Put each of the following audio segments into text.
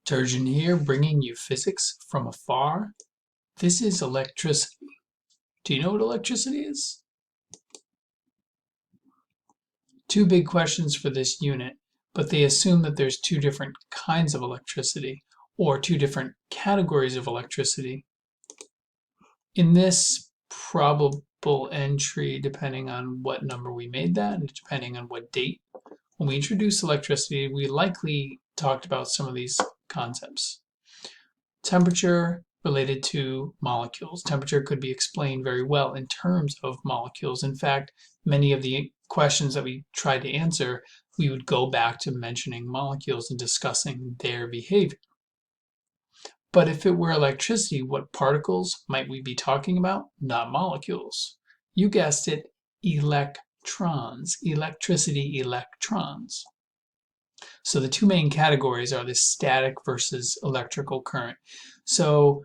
Turgeon here, bringing you physics from afar. This is electricity. Do you know what electricity is? Two big questions for this unit, but they assume that there's two different kinds of electricity, or two different categories of electricity. In this probable entry, depending on what number we made that, and depending on what date, when we introduced electricity, we likely talked about some of these concepts. Temperature related to molecules. Temperature could be explained very well in terms of molecules. In fact, many of the questions that we tried to answer, we would go back to mentioning molecules and discussing their behavior. But if it were electricity, what particles might we be talking about? Not molecules. You guessed it, electrons. Electricity, electrons. So the two main categories are the static versus electrical current. So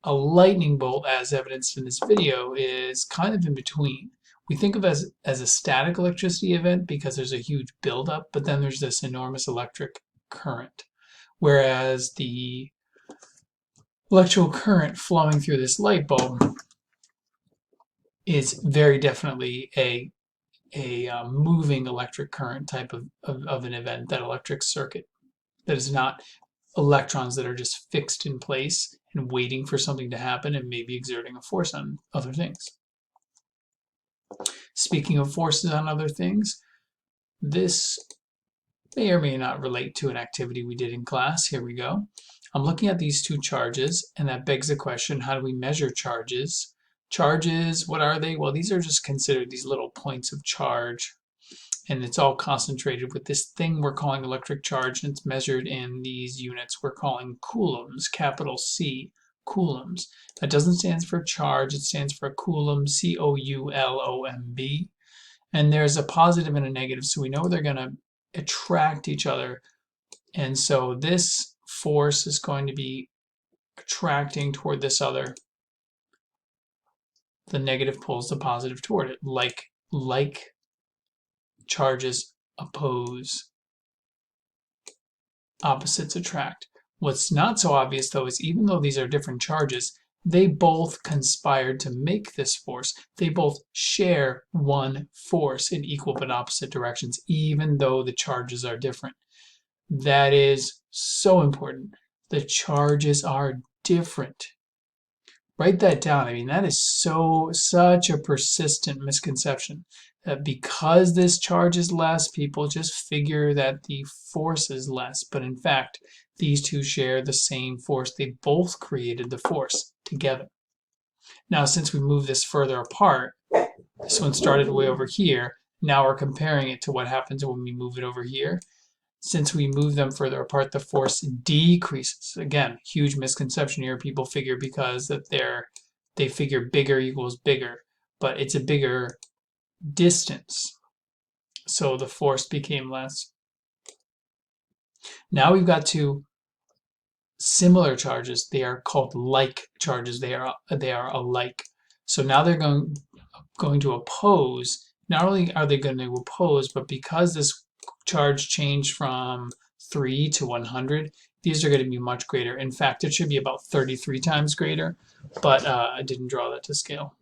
a lightning bolt, as evidenced in this video, is kind of in between. We think of it as a static electricity event because there's a huge buildup, but then there's this enormous electric current. Whereas the electrical current flowing through this light bulb is very definitely a moving electric current type of an event, that electric circuit. That is not electrons that are just fixed in place and waiting for something to happen and maybe exerting a force on other things. Speaking of forces on other things, this may or may not relate to an activity we did in class. Here we go. I'm looking at these two charges, and that begs the question, how do we measure charges? Charges, what are they? Well, these are just considered these little points of charge, and it's all concentrated with this thing we're calling electric charge, and it's measured in these units we're calling coulombs, capital C, coulombs. That doesn't stand for charge, it stands for coulomb, C-O-U-L-O-M-B. And there's a positive and a negative, so we know they're going to attract each other. And so this force is going to be attracting toward this other. The negative pulls the positive toward it, like charges oppose, opposites attract. What's not so obvious though is even though these are different charges, they both conspired to make this force. They both share one force in equal but opposite directions, even though the charges are different. That is so important. The charges are different. Write that down. I mean, that is such a persistent misconception that because this charge is less, people just figure that the force is less. But in fact, these two share the same force. They both created the force together. Now, since we move this further apart, this one started way over here. Now we're comparing it to what happens when we move it over here. Since we move them further apart, the force decreases. Again, huge misconception here. People figure because that they figure bigger equals bigger, but it's a bigger distance. So the force became less. Now we've got two similar charges. They are called like charges. They are alike. So now they're going to oppose. Not only are they going to oppose, but because this charge changed from 3 to 100, these are going to be much greater. In fact, it should be about 33 times greater, but I didn't draw that to scale.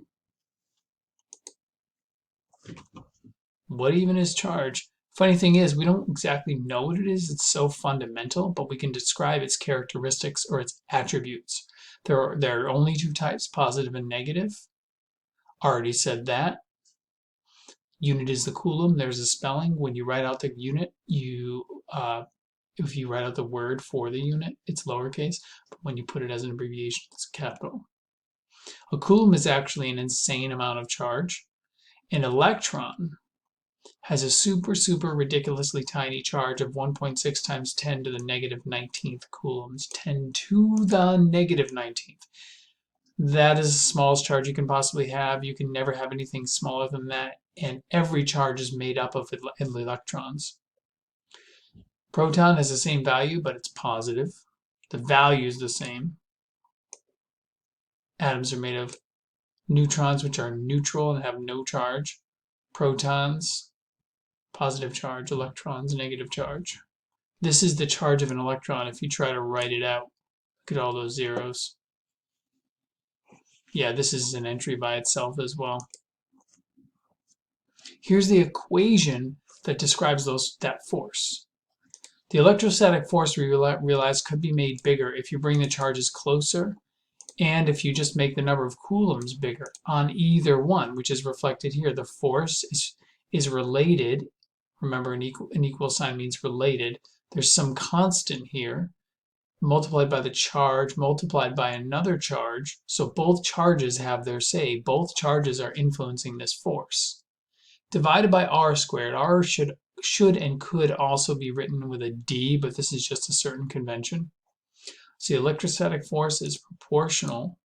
What even is charge? Funny thing is, we don't exactly know what it is. It's so fundamental, but we can describe its characteristics or its attributes. There are only two types, positive and negative. Already said that. Unit is the coulomb. There's a spelling. When you write out the unit, if you write out the word for the unit, it's lowercase. But when you put it as an abbreviation, it's capital. A coulomb is actually an insane amount of charge. An electron has a super ridiculously tiny charge of 1.6 times 10 to the negative 19th coulombs. 10 to the negative 19th. That is the smallest charge you can possibly have. You can never have anything smaller than that. And every charge is made up of electrons. Proton has the same value, but it's positive. The value is the same. Atoms are made of neutrons, which are neutral and have no charge. Protons, positive charge. Electrons, negative charge. This is the charge of an electron if you try to write it out. Look at all those zeros. Yeah, this is an entry by itself as well. Here's the equation that describes that force. The electrostatic force, we realize, could be made bigger if you bring the charges closer and if you just make the number of coulombs bigger on either one, which is reflected here. The force is related. Remember, an equal sign means related. There's some constant here multiplied by the charge multiplied by another charge. So both charges have their say. Both charges are influencing this force. Divided by r squared. R should and could also be written with a d, but this is just a certain convention. So the electrostatic force is proportional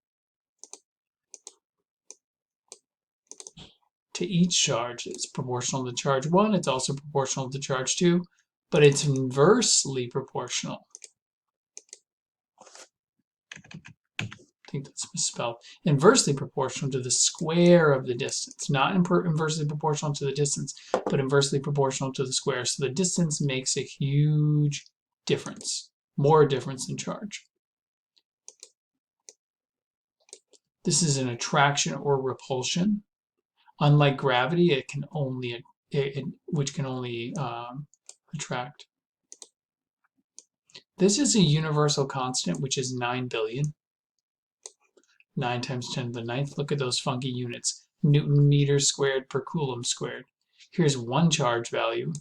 to each charge. It's proportional to charge 1. It's also proportional to charge 2, but it's inversely proportional. I think that's misspelled. Inversely proportional to the square of the distance. Not inversely proportional to the distance, but inversely proportional to the square. So the distance makes a huge difference. More difference than charge. This is an attraction or repulsion. Unlike gravity, it can only attract. This is a universal constant, which is 9 billion. 9 times 10 to the ninth. Look at those funky units. Newton meters squared per coulomb squared. Here's one charge value.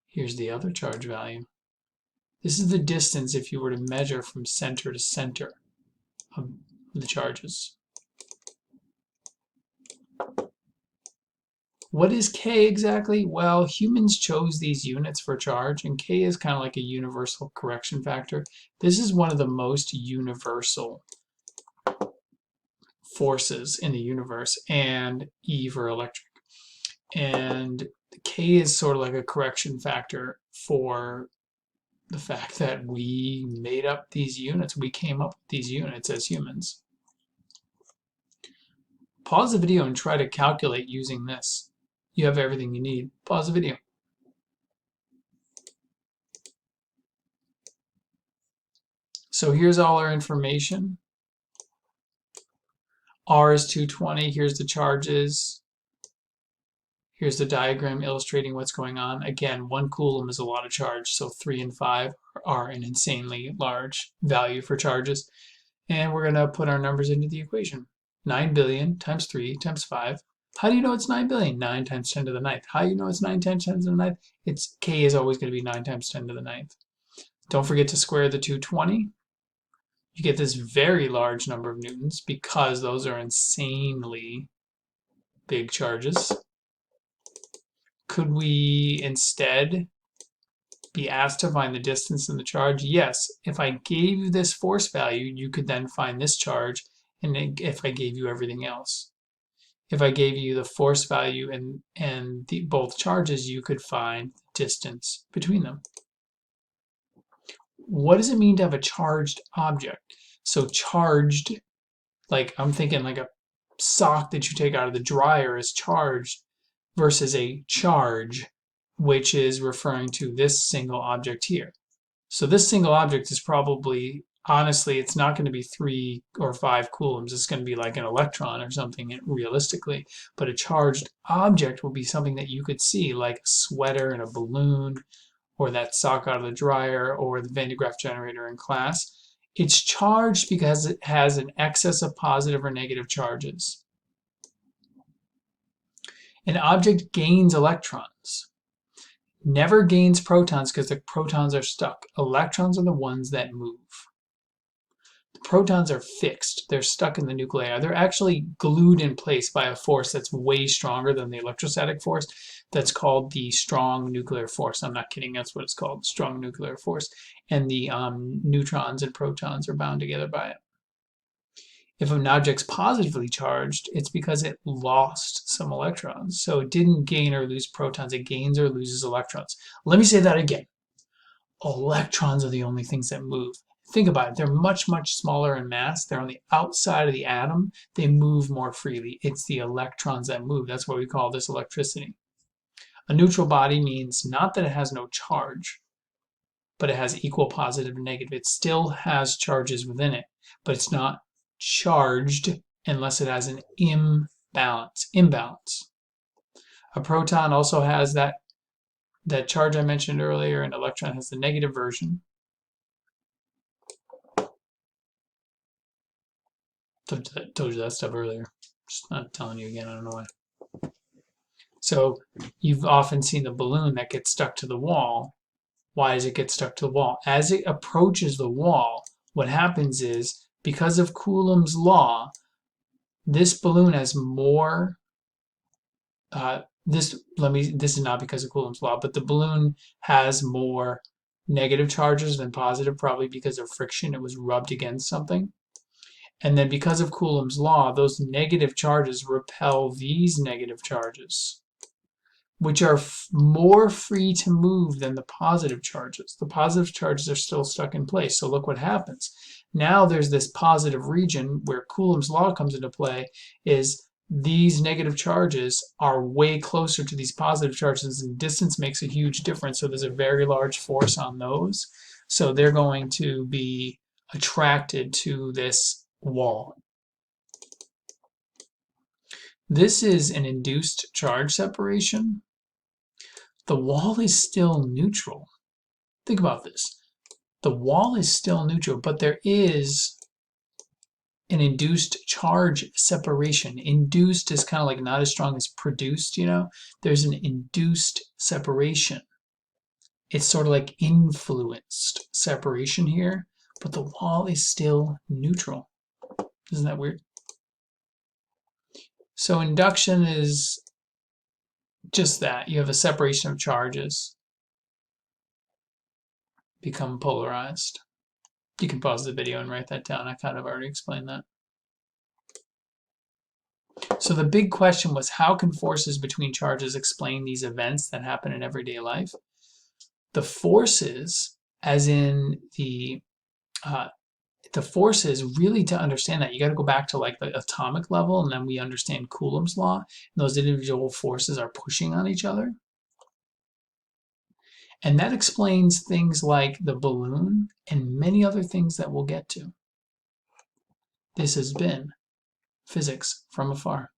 Here's the other charge value. This is the distance if you were to measure from center to center of the charges. What is K exactly? Well, humans chose these units for charge, and K is kind of like a universal correction factor. This is one of the most universal forces in the universe, and E for electric. And K is sort of like a correction factor for the fact that we made up these units. We came up with these units as humans. Pause the video and try to calculate using this. You have everything you need. Pause the video. So here's all our information. R is 220. Here's the charges. Here's the diagram illustrating what's going on. Again, 1 coulomb is a lot of charge, so 3 and 5 are an insanely large value for charges. And we're going to put our numbers into the equation. 9 billion times 3 times 5. How do you know it's 9 billion? 9 times 10 to the ninth. How do you know it's 9 times 10 to the ninth? K is always going to be 9 times 10 to the ninth. Don't forget to square the 220. You get this very large number of newtons because those are insanely big charges. Could we instead be asked to find the distance and the charge? Yes. If I gave you this force value, you could then find this charge, and if I gave you everything else. If I gave you the force value and both charges, you could find the distance between them. What does it mean to have a charged object? So charged, like I'm thinking like a sock that you take out of the dryer is charged versus a charge, which is referring to this single object here. So this single object is probably, honestly, it's not going to be 3 or 5 coulombs. It's going to be like an electron or something realistically. But a charged object will be something that you could see, like a sweater and a balloon, or that sock out of the dryer, or the Van de Graaff generator in class. It's charged because it has an excess of positive or negative charges. An object gains electrons. Never gains protons because the protons are stuck. Electrons are the ones that move. The protons are fixed. They're stuck in the nuclei. They're actually glued in place by a force that's way stronger than the electrostatic force. That's called the strong nuclear force. I'm not kidding. That's what it's called, strong nuclear force. And the neutrons and protons are bound together by it. If an object's positively charged, it's because it lost some electrons. So it didn't gain or lose protons. It gains or loses electrons. Let me say that again. Electrons are the only things that move. Think about it. They're much, much smaller in mass. They're on the outside of the atom. They move more freely. It's the electrons that move. That's why we call this electricity. A neutral body means not that it has no charge, but it has equal positive and negative. It still has charges within it, but it's not charged unless it has an imbalance. A proton also has that charge I mentioned earlier. An electron has the negative version. Told you that stuff earlier. Just not telling you again, I don't know why. So you've often seen the balloon that gets stuck to the wall. Why does it get stuck to the wall? As it approaches the wall, what happens is, because of Coulomb's law, this balloon has more, this is not because of Coulomb's law, but the balloon has more negative charges than positive, probably because of friction. It was rubbed against something. And then because of Coulomb's law, those negative charges repel these negative charges, which are more free to move than the positive charges. The positive charges are still stuck in place. So look what happens. Now there's this positive region where Coulomb's law comes into play, is these negative charges are way closer to these positive charges, and distance makes a huge difference. So there's a very large force on those. So they're going to be attracted to this wall. This is an induced charge separation. The wall is still neutral. Think about this. The wall is still neutral, but there is an induced charge separation. Induced is kind of like not as strong as produced, you know? There's an induced separation. It's sort of like influenced separation here, but the wall is still neutral. Isn't that weird? So induction is just that. You have a separation of charges become polarized. You can pause the video and write that down. I kind of already explained that. So the big question was, how can forces between charges explain these events that happen in everyday life? The forces, as in the forces, really, to understand that, you got to go back to like the atomic level, and then we understand Coulomb's law. And those individual forces are pushing on each other. And that explains things like the balloon and many other things that we'll get to. This has been Physics from Afar.